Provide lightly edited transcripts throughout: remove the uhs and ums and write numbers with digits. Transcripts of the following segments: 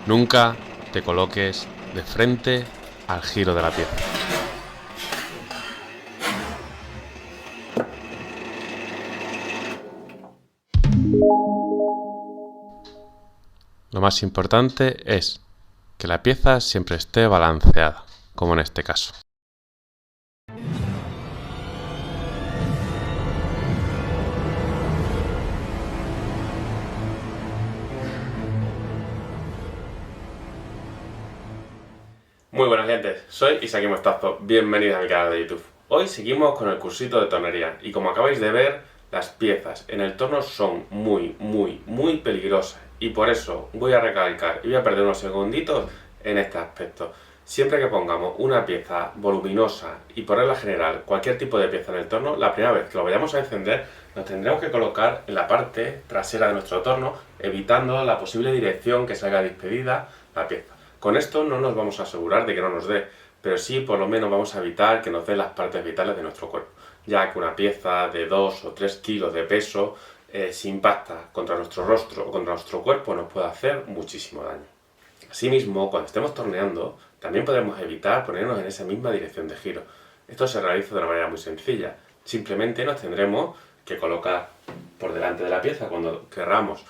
Nunca te coloques de frente al giro de la pieza. Lo más importante es que la pieza siempre esté balanceada, como en este caso. Muy buenas gentes, soy Isaki Mostazo, bienvenidos a mi canal de YouTube. Hoy seguimos con el cursito de tornería y como acabáis de ver, las piezas en el torno son muy peligrosas y por eso voy a recalcar y voy a perder unos segunditos en este aspecto. Siempre que pongamos una pieza voluminosa y por regla general cualquier tipo de pieza en el torno, la primera vez que lo vayamos a encender nos tendremos que colocar en la parte trasera de nuestro torno, evitando la posible dirección que salga despedida la pieza. Con esto no nos vamos a asegurar de que no nos dé, pero sí por lo menos vamos a evitar que nos dé las partes vitales de nuestro cuerpo, ya que una pieza de 2 o 3 kilos de peso, si impacta contra nuestro rostro o contra nuestro cuerpo, nos puede hacer muchísimo daño. Asimismo, cuando estemos torneando, también podremos evitar ponernos en esa misma dirección de giro. Esto se realiza de una manera muy sencilla. Simplemente nos tendremos que colocar por delante de la pieza cuando querramos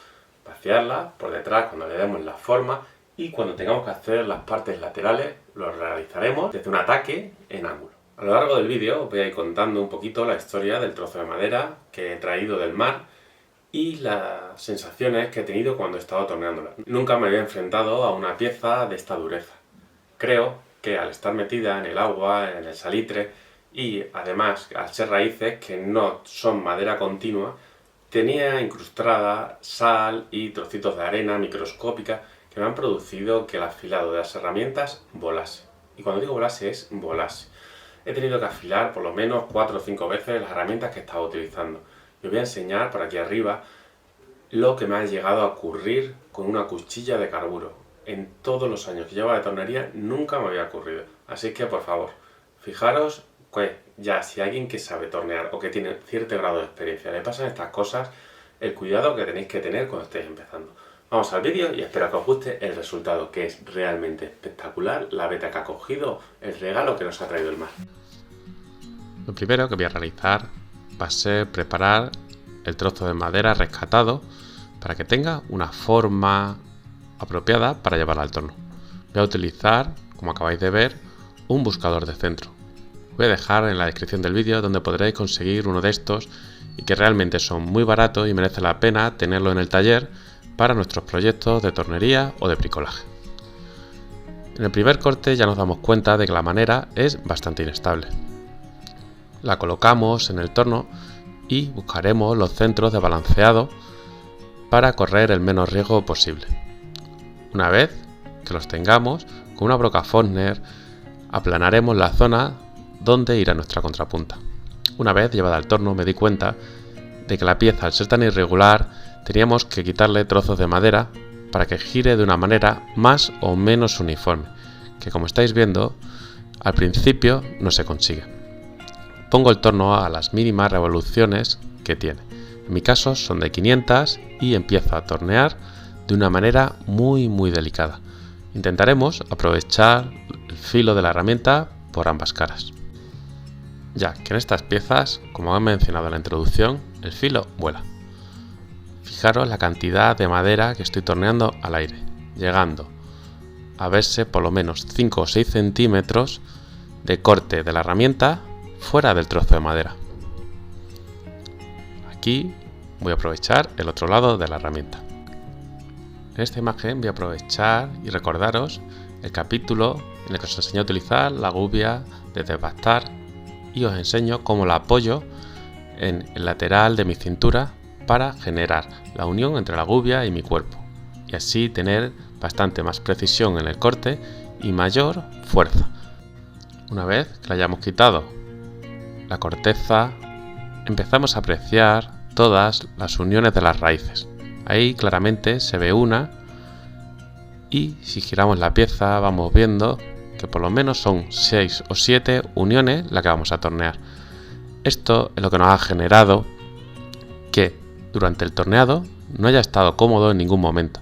vaciarla, por detrás cuando le demos la forma, y cuando tengamos que hacer las partes laterales lo realizaremos desde un ataque en ángulo. A lo largo del vídeo os voy a ir contando un poquito la historia del trozo de madera que he traído del mar y las sensaciones que he tenido cuando he estado torneándola. Nunca me había enfrentado a una pieza de esta dureza. Creo que al estar metida en el agua, en el salitre y además al ser raíces que no son madera continua, tenía incrustada sal y trocitos de arena microscópica que me han producido que el afilado de las herramientas volase. Y cuando digo volase es volase. He tenido que afilar por lo menos 4 o 5 veces las herramientas que estaba utilizando. Os voy a enseñar por aquí arriba lo que me ha llegado a ocurrir con una cuchilla de carburo. En todos los años que llevo de tornería nunca me había ocurrido. Así que por favor, fijaros que ya si alguien que sabe tornear o que tiene cierto grado de experiencia le pasan estas cosas, el cuidado que tenéis que tener cuando estéis empezando. Vamos al vídeo y espero que os guste el resultado, que es realmente espectacular, la beta que ha cogido, el regalo que nos ha traído el mar. Lo primero que voy a realizar va a ser preparar el trozo de madera rescatado para que tenga una forma apropiada para llevarla al torno. Voy a utilizar, como acabáis de ver, un buscador de centro. Voy a dejar en la descripción del vídeo donde podréis conseguir uno de estos y que realmente son muy baratos y merece la pena tenerlo en el taller para nuestros proyectos de tornería o de bricolaje. En el primer corte ya nos damos cuenta de que la manera es bastante inestable. La colocamos en el torno y buscaremos los centros de balanceado para correr el menos riesgo posible. Una vez que los tengamos, con una broca Forstner aplanaremos la zona donde irá nuestra contrapunta. Una vez llevada al torno me di cuenta de que la pieza, al ser tan irregular, teníamos que quitarle trozos de madera para que gire de una manera más o menos uniforme, que como estáis viendo, al principio no se consigue. Pongo el torno a las mínimas revoluciones que tiene. En mi caso son de 500 y empiezo a tornear de una manera muy delicada. Intentaremos aprovechar el filo de la herramienta por ambas caras, ya que en estas piezas, como he mencionado en la introducción, el filo vuela. Fijaros la cantidad de madera que estoy torneando al aire, llegando a verse por lo menos 5 o 6 centímetros de corte de la herramienta fuera del trozo de madera. Aquí voy a aprovechar el otro lado de la herramienta. En esta imagen voy a aprovechar y recordaros el capítulo en el que os enseño a utilizar la gubia de desbastar y os enseño cómo la apoyo en el lateral de mi cintura para generar la unión entre la gubia y mi cuerpo y así tener bastante más precisión en el corte y mayor fuerza. Una vez que le hayamos quitado la corteza, empezamos a apreciar todas las uniones de las raíces. Ahí claramente se ve una y si giramos la pieza vamos viendo que por lo menos son 6 o 7 uniones las que vamos a tornear. Esto es lo que nos ha generado que durante el torneado no haya estado cómodo en ningún momento,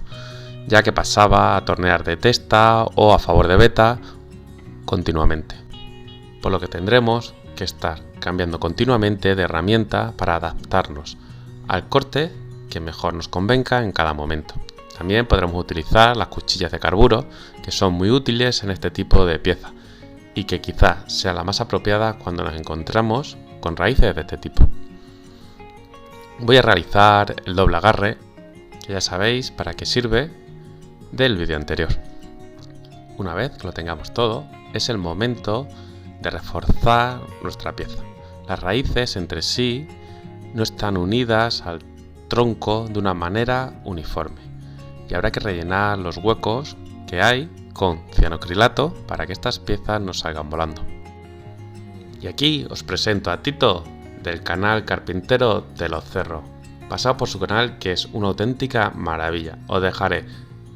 ya que pasaba a tornear de testa o a favor de beta continuamente, por lo que tendremos que estar cambiando continuamente de herramienta para adaptarnos al corte que mejor nos convenga en cada momento. También podremos utilizar las cuchillas de carburo, que son muy útiles en este tipo de pieza y que quizás sea la más apropiada cuando nos encontramos con raíces de este tipo. Voy a realizar el doble agarre, que ya sabéis para qué sirve, del vídeo anterior. Una vez que lo tengamos todo, es el momento de reforzar nuestra pieza. Las raíces entre sí no están unidas al tronco de una manera uniforme y habrá que rellenar los huecos que hay con cianocrilato para que estas piezas no salgan volando. Y aquí os presento a Tito del canal Carpintero de los Cerros. Pasad por su canal, que es una auténtica maravilla. Os dejaré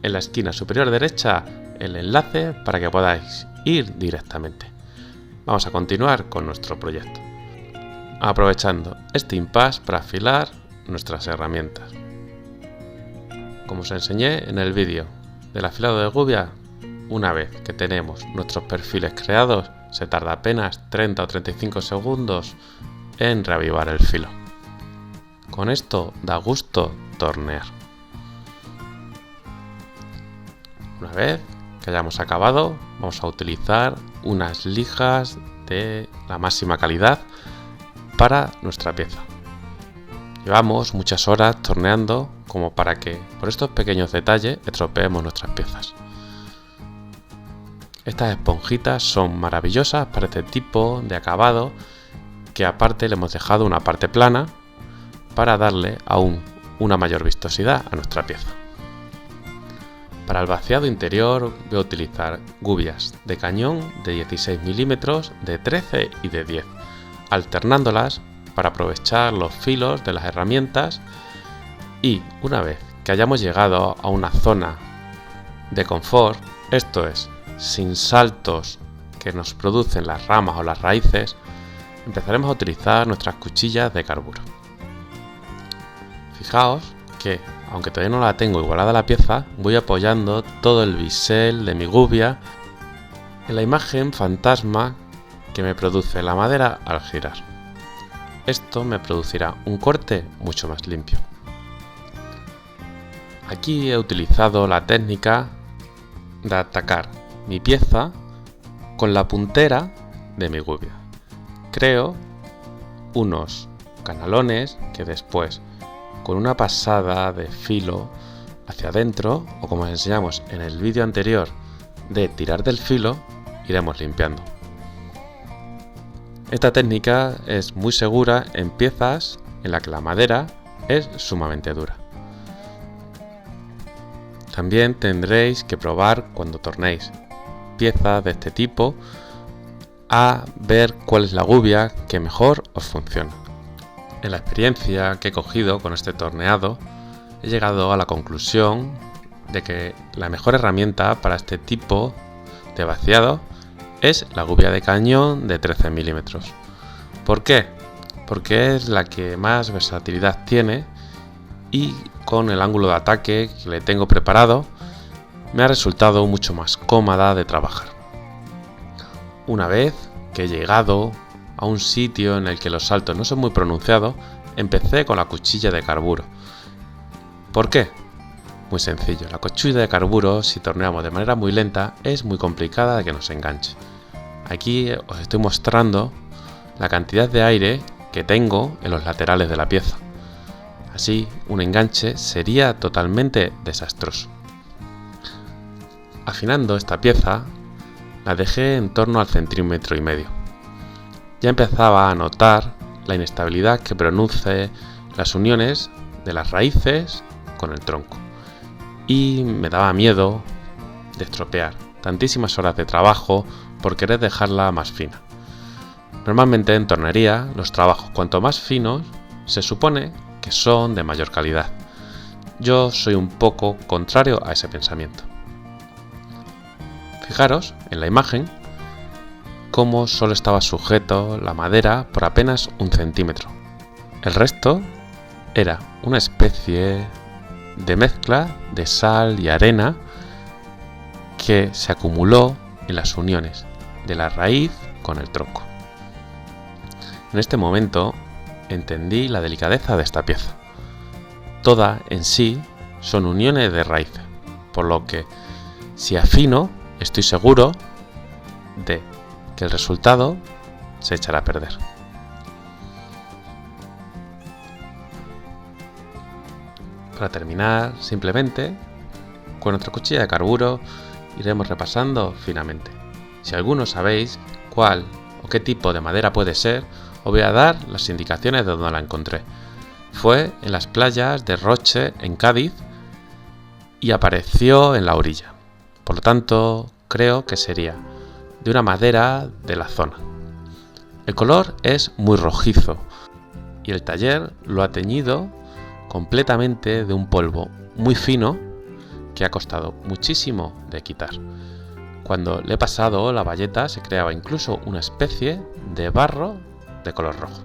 en la esquina superior derecha el enlace para que podáis ir directamente. Vamos a continuar con nuestro proyecto, aprovechando este impasse para afilar nuestras herramientas. Como os enseñé en el vídeo del afilado de gubia, una vez que tenemos nuestros perfiles creados, se tarda apenas 30 o 35 segundos en reavivar el filo. Con esto da gusto tornear. Una vez que hayamos acabado, vamos a utilizar unas lijas de la máxima calidad para nuestra pieza. Llevamos muchas horas torneando como para que por estos pequeños detalles estropeemos nuestras piezas. Estas esponjitas son maravillosas para este tipo de acabado, que aparte le hemos dejado una parte plana para darle aún una mayor vistosidad a nuestra pieza. Para el vaciado interior voy a utilizar gubias de cañón de 16 milímetros, de 13 y de 10, alternándolas para aprovechar los filos de las herramientas, y una vez que hayamos llegado a una zona de confort, esto es, sin saltos que nos producen las ramas o las raíces, empezaremos a utilizar nuestras cuchillas de carburo. Fijaos que, aunque todavía no la tengo igualada a la pieza, voy apoyando todo el bisel de mi gubia en la imagen fantasma que me produce la madera al girar. Esto me producirá un corte mucho más limpio. Aquí he utilizado la técnica de atacar mi pieza con la puntera de mi gubia. Creo unos canalones que después, con una pasada de filo hacia adentro, o como os enseñamos en el vídeo anterior de tirar del filo, iremos limpiando. Esta técnica es muy segura en piezas en las que la madera es sumamente dura. También tendréis que probar cuando tornéis piezas de este tipo a ver cuál es la gubia que mejor os funciona. En la experiencia que he cogido con este torneado, he llegado a la conclusión de que la mejor herramienta para este tipo de vaciado es la gubia de cañón de 13 milímetros. ¿Por qué? Porque es la que más versatilidad tiene y con el ángulo de ataque que le tengo preparado me ha resultado mucho más cómoda de trabajar. Una vez que he llegado a un sitio en el que los saltos no son muy pronunciados, empecé con la cuchilla de carburo. ¿Por qué? Muy sencillo, la cuchilla de carburo, si torneamos de manera muy lenta, es muy complicada de que nos enganche. Aquí os estoy mostrando la cantidad de aire que tengo en los laterales de la pieza. Así, un enganche sería totalmente desastroso. Afinando esta pieza, la dejé en torno al 1,5 centímetros. Ya empezaba a notar la inestabilidad que produce las uniones de las raíces con el tronco. Y me daba miedo de estropear tantísimas horas de trabajo por querer dejarla más fina. Normalmente en tornería los trabajos cuanto más finos se supone que son de mayor calidad. Yo soy un poco contrario a ese pensamiento. Fijaros en la imagen cómo solo estaba sujeto la madera por apenas 1 centímetro. El resto era una especie de mezcla de sal y arena que se acumuló en las uniones de la raíz con el tronco. En este momento entendí la delicadeza de esta pieza. Todas en sí son uniones de raíces, por lo que si afino estoy seguro de que el resultado se echará a perder. Para terminar, simplemente, con nuestra cuchilla de carburo iremos repasando finamente. Si alguno sabéis cuál o qué tipo de madera puede ser, os voy a dar las indicaciones de donde la encontré. Fue en las playas de Roche, en Cádiz, y apareció en la orilla. Por lo tanto, creo que sería de una madera de la zona. El color es muy rojizo y el taller lo ha teñido completamente de un polvo muy fino que ha costado muchísimo de quitar. Cuando le he pasado la bayeta se creaba incluso una especie de barro de color rojo.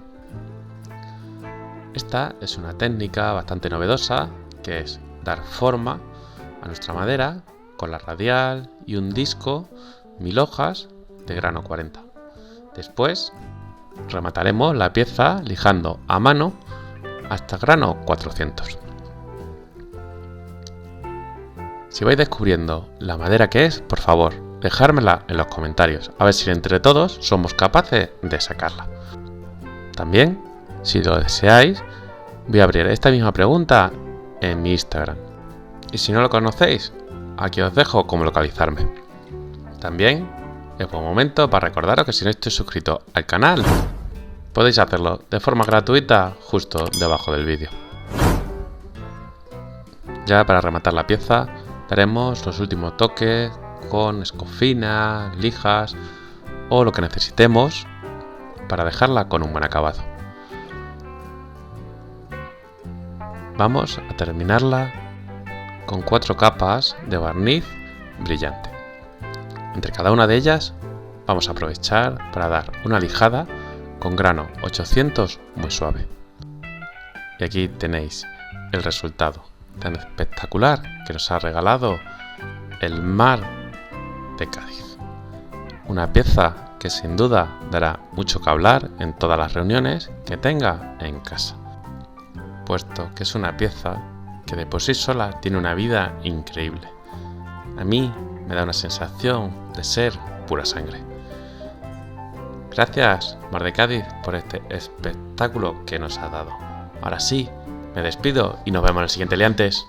Esta es una técnica bastante novedosa, que es dar forma a nuestra madera con la radial y un disco 1000 hojas de grano 40. Después remataremos la pieza lijando a mano hasta grano 400. Si vais descubriendo la madera que es, por favor, dejármela en los comentarios, a ver si entre todos somos capaces de sacarla. También, si lo deseáis, voy a abrir esta misma pregunta en mi Instagram. Y si no lo conocéis, aquí os dejo cómo localizarme. También es buen momento para recordaros que si no estáis suscritos al canal, podéis hacerlo de forma gratuita justo debajo del vídeo. Ya para rematar la pieza, daremos los últimos toques con escofina, lijas o lo que necesitemos para dejarla con un buen acabado. Vamos a terminarla con 4 capas de barniz brillante. Entre cada una de ellas vamos a aprovechar para dar una lijada con grano 800 muy suave. Y aquí tenéis el resultado tan espectacular que nos ha regalado el mar de Cádiz. Una pieza que sin duda dará mucho que hablar en todas las reuniones que tenga en casa, puesto que es una pieza que de por sí sola tiene una vida increíble. A mí me da una sensación de ser pura sangre. Gracias, Mar de Cádiz, por este espectáculo que nos ha dado. Ahora sí, me despido y nos vemos en el siguiente Liantes.